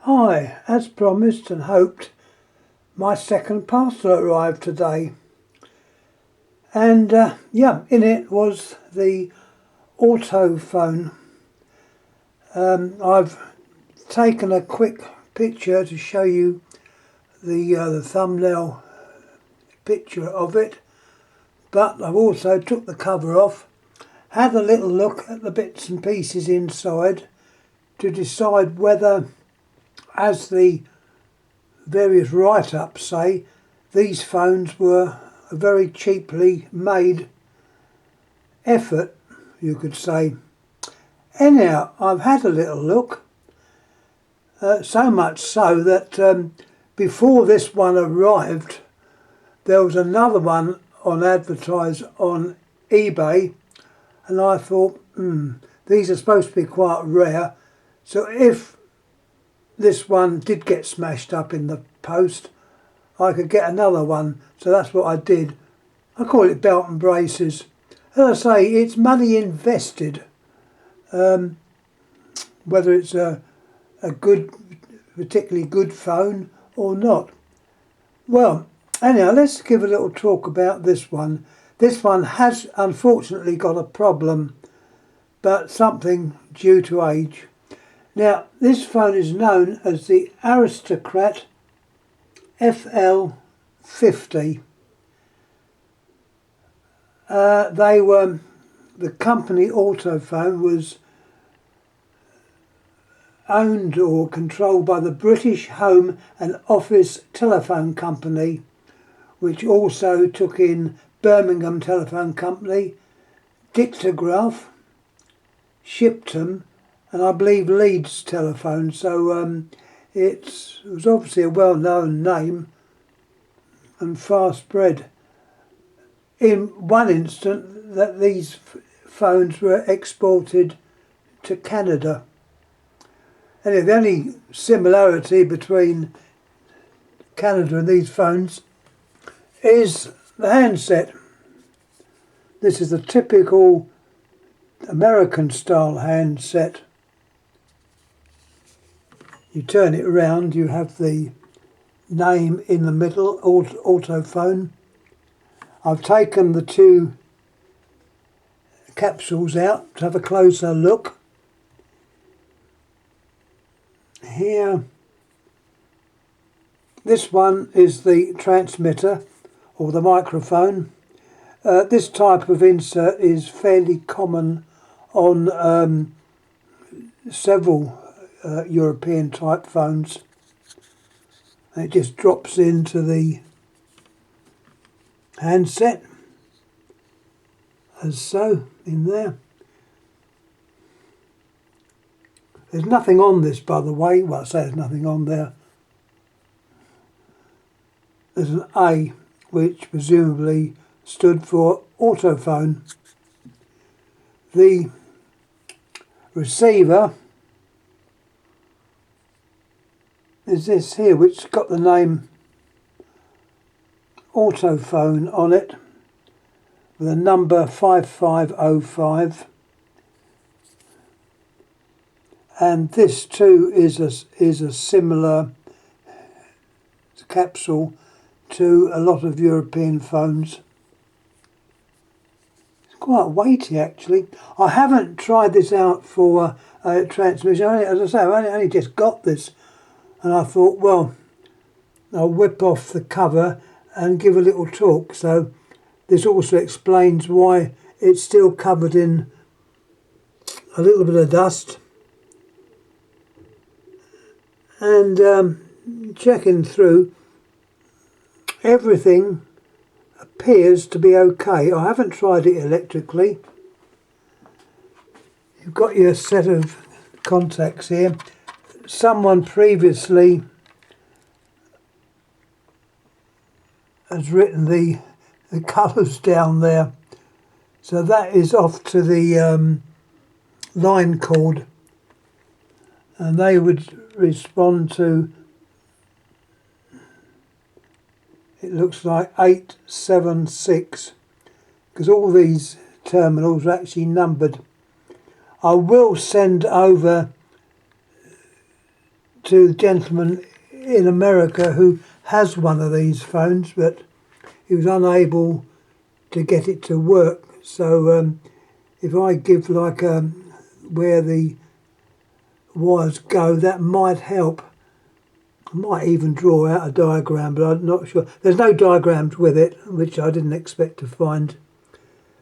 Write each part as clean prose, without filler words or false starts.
Hi, as promised and hoped, my second parcel arrived today. And in it was the Autophone. I've taken a quick picture to show you the thumbnail picture of it, but I've also took the cover off, had a little look at the bits and pieces inside to decide whether, as the various write-ups say, these phones were a very cheaply made effort, you could say. Anyhow, I've had a little look, so much so that before this one arrived, there was another one on advertise on eBay, and I thought, these are supposed to be quite rare, so if this one did get smashed up in the post, I could get another one. So that's what I did. I call it belt and braces. As I say, it's money invested. Whether it's a particularly good phone or not. Well, anyhow, let's give a little talk about this one. This one has unfortunately got a problem, but something due to age. Now, this phone is known as the Aristocrat FL 50. The company Autophone was owned or controlled by the British Home and Office Telephone Company, which also took in Birmingham Telephone Company, Dictograph, Shipton, and I believe Leeds Telephone. So it was obviously a well-known name and fast spread. In one instant, that these phones were exported to Canada. And the only similarity between Canada and these phones is the handset. This is the typical American style handset. You turn it around, you have the name in the middle, Autophone. I've taken the two capsules out to have a closer look. Here, this one is the transmitter or the microphone. This type of insert is fairly common on several European type phones. It just drops into the handset as so in there. There's nothing on this, by the way. Well, I say there's nothing on there. There's an A, which presumably stood for Autophone. The receiver is this here, which got the name Autophone on it, with a number 5505. And this too is a similar capsule to a lot of European phones. It's quite weighty actually. I haven't tried this out for transmission. As I say, I only just got this, and I thought, well, I'll whip off the cover and give a little talk. So this also explains why it's still covered in a little bit of dust. And checking through, everything appears to be okay. I haven't tried it electrically. You've got your set of contacts here. Someone previously has written the colours down there, so that is off to the line cord, and they would respond to, it looks like 876, because all these terminals are actually numbered. I will send over to the gentleman in America who has one of these phones, but he was unable to get it to work. So if I give like where the wires go, that might help. I might even draw out a diagram, but I'm not sure. There's no diagrams with it, which I didn't expect to find.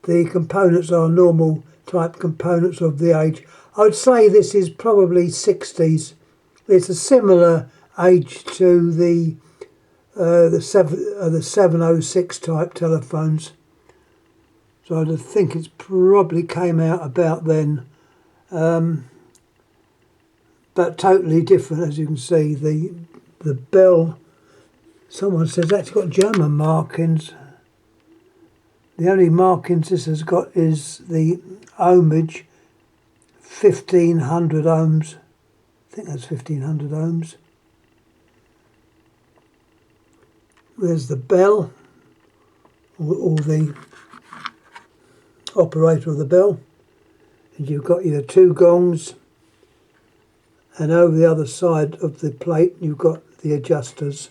The components are normal type components of the age. I would say this is probably 60s. It's a similar age to the 706 type telephones. So I think it probably came out about then. But totally different, as you can see. The bell, someone says that's got German markings. The only markings this has got is the ohmage, 1500 ohms. I think that's 1500 ohms. There's the bell, or the operator of the bell. And you've got your two gongs, and over the other side of the plate you've got the adjusters.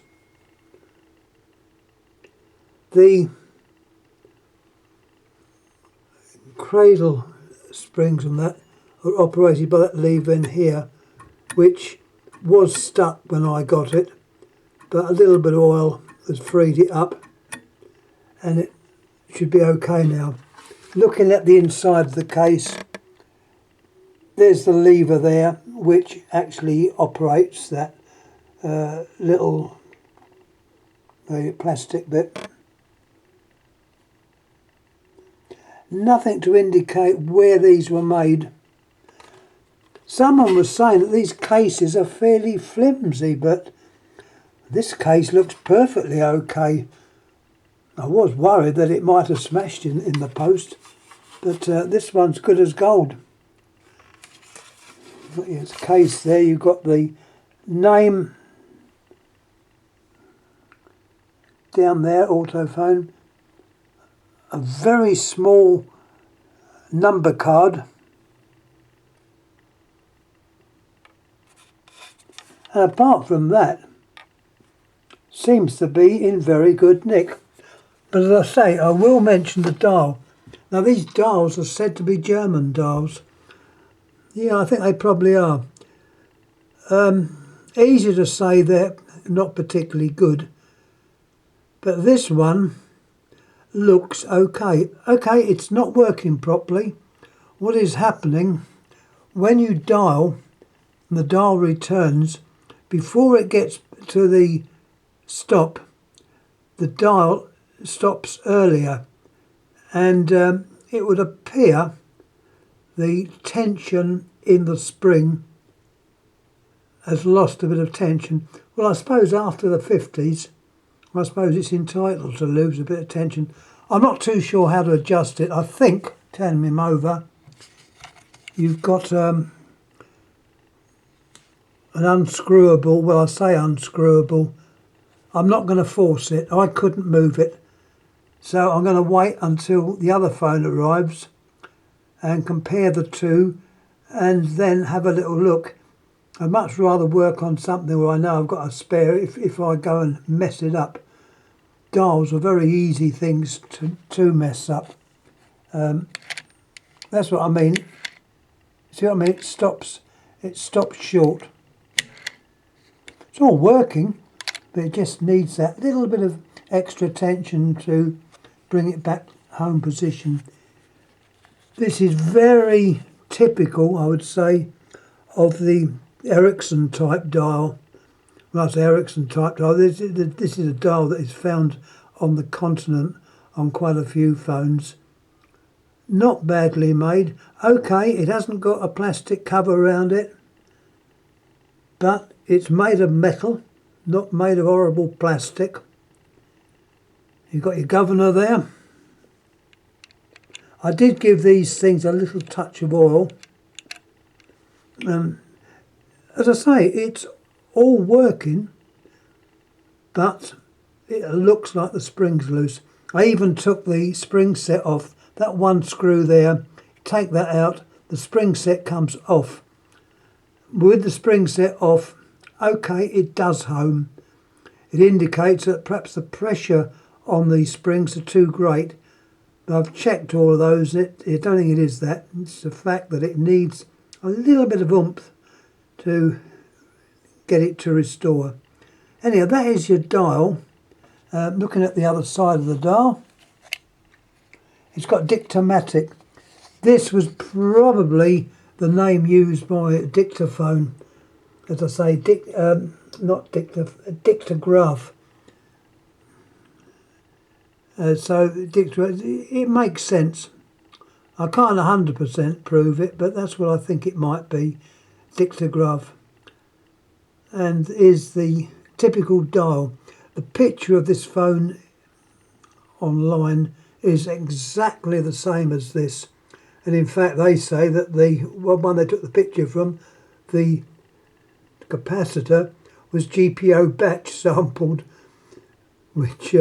The cradle springs and that are operated by that lever in here, which was stuck when I got it, but a little bit of oil has freed it up and it should be okay now. Looking at the inside of the case, there's the lever there which actually operates that little plastic bit. Nothing to indicate where these were made. Someone was saying that these cases are fairly flimsy, but this case looks perfectly okay. I was worried that it might have smashed in the post, but this one's good as gold. Its case there, you've got the name down there, Autophone, a very small number card, and apart from that, seems to be in very good nick. But as I say, I will mention the dial. Now these dials are said to be German dials. Yeah, I think they probably are. Easy to say they're not particularly good, but this one looks okay. Okay, it's not working properly. What is happening when you dial and the dial returns, before it gets to the stop, the dial stops earlier, and it would appear the tension in the spring has lost a bit of tension. Well, I suppose after the 50s, I suppose it's entitled to lose a bit of tension. I'm not too sure how to adjust it. I think, turn him over, you've got an unscrewable, well I say unscrewable, I'm not going to force it, I couldn't move it. So I'm going to wait until the other phone arrives and compare the two and then have a little look. I'd much rather work on something where I know I've got a spare if I go and mess it up. Dials are very easy things to mess up. That's what I mean. See what I mean? It stops short. It's all working, but it just needs that little bit of extra tension to bring it back home position. This is very typical, I would say, of the Ericsson type dial. When I say Ericsson type dial, this is a dial that is found on the continent on quite a few phones. Not badly made. Okay, it hasn't got a plastic cover around it, but it's made of metal, not made of horrible plastic. You've got your governor there. I did give these things a little touch of oil. As I say, it's all working, but it looks like the spring's loose. I even took the spring set off, that one screw there, take that out, the spring set comes off. With the spring set off, okay, it does home. It indicates that perhaps the pressure on these springs are too great. But I've checked all of those. I don't think it is that. It's the fact that it needs a little bit of oomph to get it to restore. Anyhow, that is your dial. Looking at the other side of the dial, it's got Dictomatic. This was probably the name used by Dictaphone. As I say, Dictograph. So it makes sense. I can't 100% prove it, but that's what I think it might be. Dictograph. And is the typical dial. The picture of this phone online is exactly the same as this. And in fact, they say that the one they took the picture from, the capacitor, was GPO batch sampled, which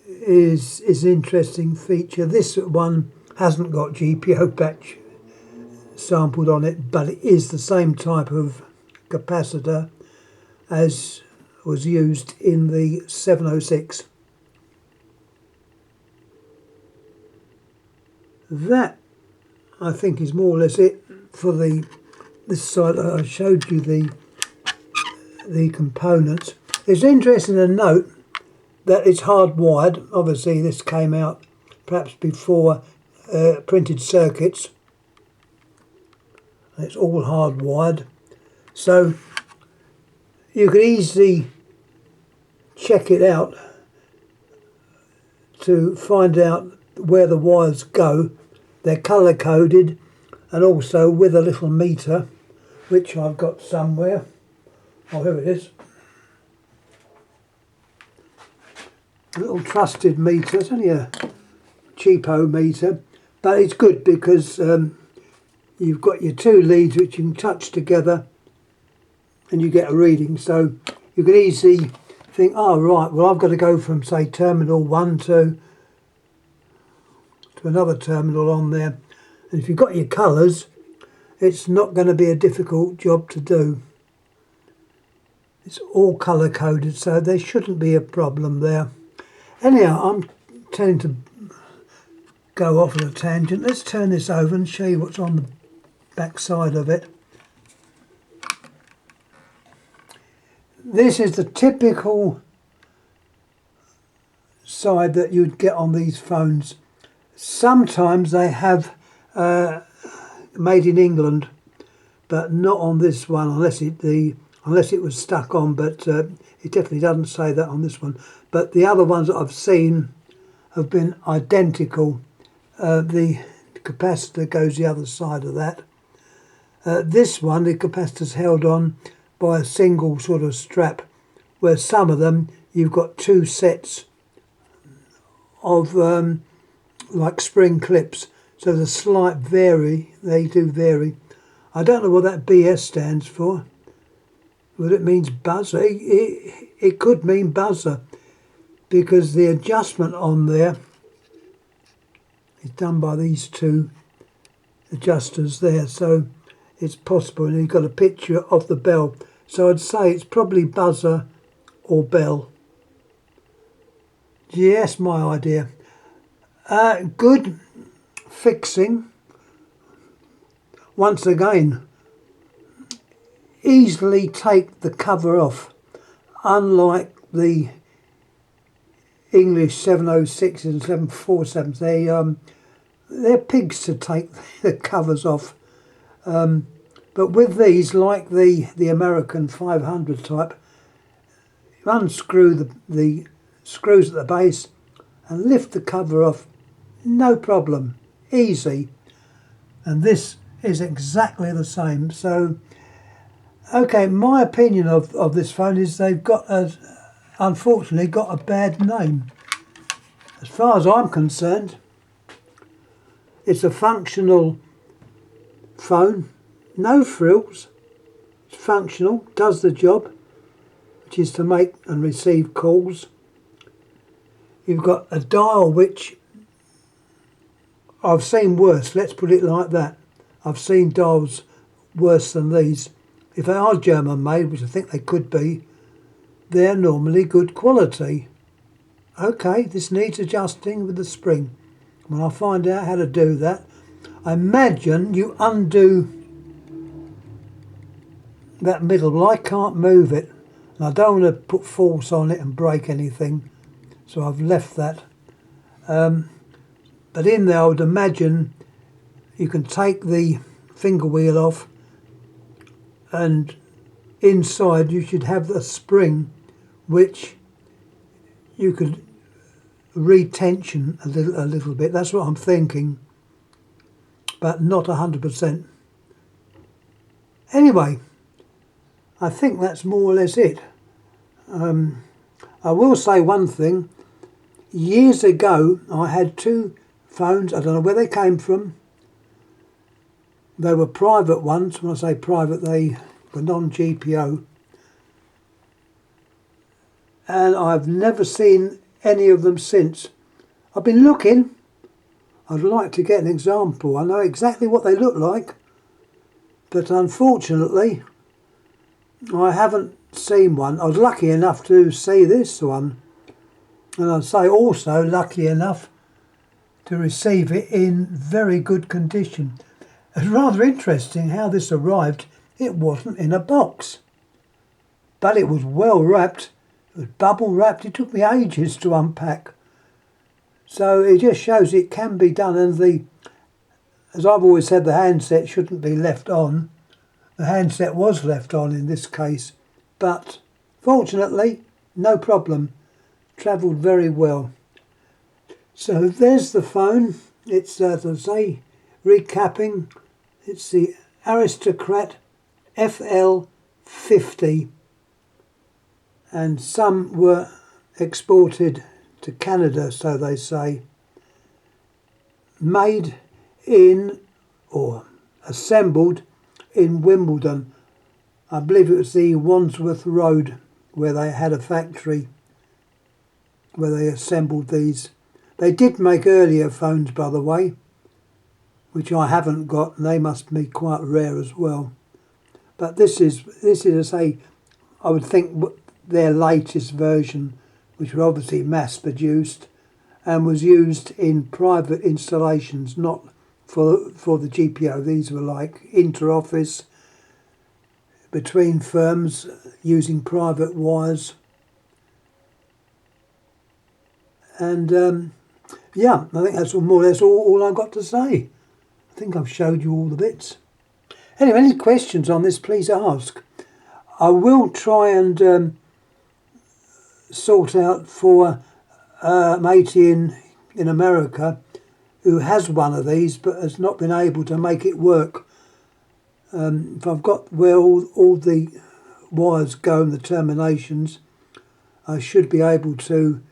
is an interesting feature. This one hasn't got GPO batch sampled on it, but it is the same type of capacitor as was used in the 706. That, I think, is more or less it for this side. I showed you the components. It's interesting to note that it's hardwired. Obviously, this came out perhaps before printed circuits. It's all hardwired, so you could easily check it out to find out where the wires go. They're colour coded, and also with a little meter, which I've got somewhere. Oh, here it is. A little trusted meter. It's only a cheapo meter, but it's good because you've got your two leads which you can touch together and you get a reading. So you can easily think, oh right, well I've got to go from, say, terminal 1 to another terminal on there. And if you've got your colours, it's not going to be a difficult job to do. It's all colour coded, so there shouldn't be a problem there. Anyhow, I'm tending to go off on a tangent. Let's turn this over and show you what's on the back side of it. This is the typical side that you'd get on these phones. Sometimes they have made in England, but not on this one, unless it was stuck on. But it definitely doesn't say that on this one. But the other ones that I've seen have been identical. The capacitor goes the other side of that. This one, the capacitor's held on by a single sort of strap, where some of them you've got two sets of like spring clips. So there's a slight they do vary. I don't know what that BS stands for. Whether it means buzzer. It could mean buzzer, because the adjustment on there is done by these two adjusters there. So it's possible, and you've got a picture of the bell. So I'd say it's probably buzzer or bell. Yes, my idea. Good fixing. Once again, easily take the cover off. Unlike the English 706s and 747s, they're pigs to take the covers off. But with these, like the American 500 type, you unscrew the screws at the base and lift the cover off, no problem, easy. And this is exactly the same. So, okay, my opinion of this phone is they've unfortunately got a bad name. As far as I'm concerned, it's a functional phone, no frills, it's functional, does the job, which is to make and receive calls. You've got a dial which I've seen worse, let's put it like that. I've seen dials worse than these. if they are German made, which I think they could be, they're normally good quality. Okay, this needs adjusting with the spring. When I find out how to do that, I imagine you undo that middle. Well, I can't move it, and I don't want to put force on it and break anything, so I've left that. But in there I would imagine you can take the finger wheel off, and inside you should have a spring which you could retension a little bit. That's what I'm thinking, but not 100%. Anyway, I think that's more or less it. I will say one thing. Years ago I had two phones. I don't know where they came from. They were private ones. When I say private, they were non-GPO. And I've never seen any of them since. I've been looking. I'd like to get an example. I know exactly what they look like, but unfortunately I haven't seen one. I was lucky enough to see this one, and I'd say also lucky enough to receive it in very good condition. It's rather interesting how this arrived. It wasn't in a box, but it was well wrapped. It was bubble wrapped. It took me ages to unpack. So it just shows it can be done, and as I've always said, the handset shouldn't be left on. The handset was left on in this case, but fortunately, no problem. Travelled very well. So there's the phone. It's, as I say, recapping, it's the Aristocrat FL 50, and some were exported to Canada, so they say. Made in, or assembled in Wimbledon. I believe it was the Wandsworth Road where they had a factory where they assembled these. They did make earlier phones, by the way, which I haven't got, and they must be quite rare as well. But this is as I would think their latest version, which were obviously mass produced and was used in private installations, not for the GPO. These were like inter-office between firms using private wires. And yeah, I think that's more or less all I've got to say. I think I've showed you all the bits. Anyway, any questions on this, please ask. I will try and sort out for a matey in America who has one of these but has not been able to make it work. If I've got where all the wires go and the terminations, I should be able to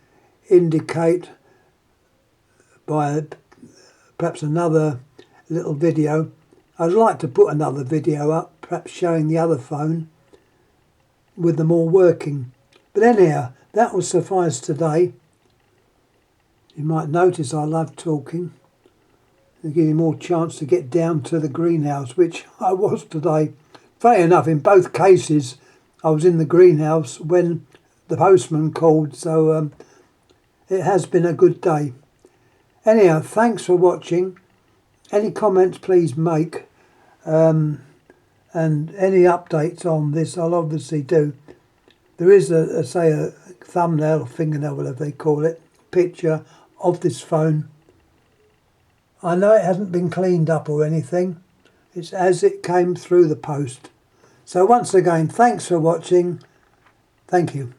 indicate by perhaps another little video. I'd like to put another video up, perhaps showing the other phone with them all working. But anyhow, that will suffice today. You might notice I love talking. It'll give you more chance to get down to the greenhouse, which I was today. Funny enough, in both cases, I was in the greenhouse when the postman called, so it has been a good day. Anyhow, thanks for watching. Any comments please make, and any updates on this I'll obviously do. There is a thumbnail or fingernail, whatever they call it, picture of this phone. I know it hasn't been cleaned up or anything. It's as it came through the post. So once again, thanks for watching. Thank you.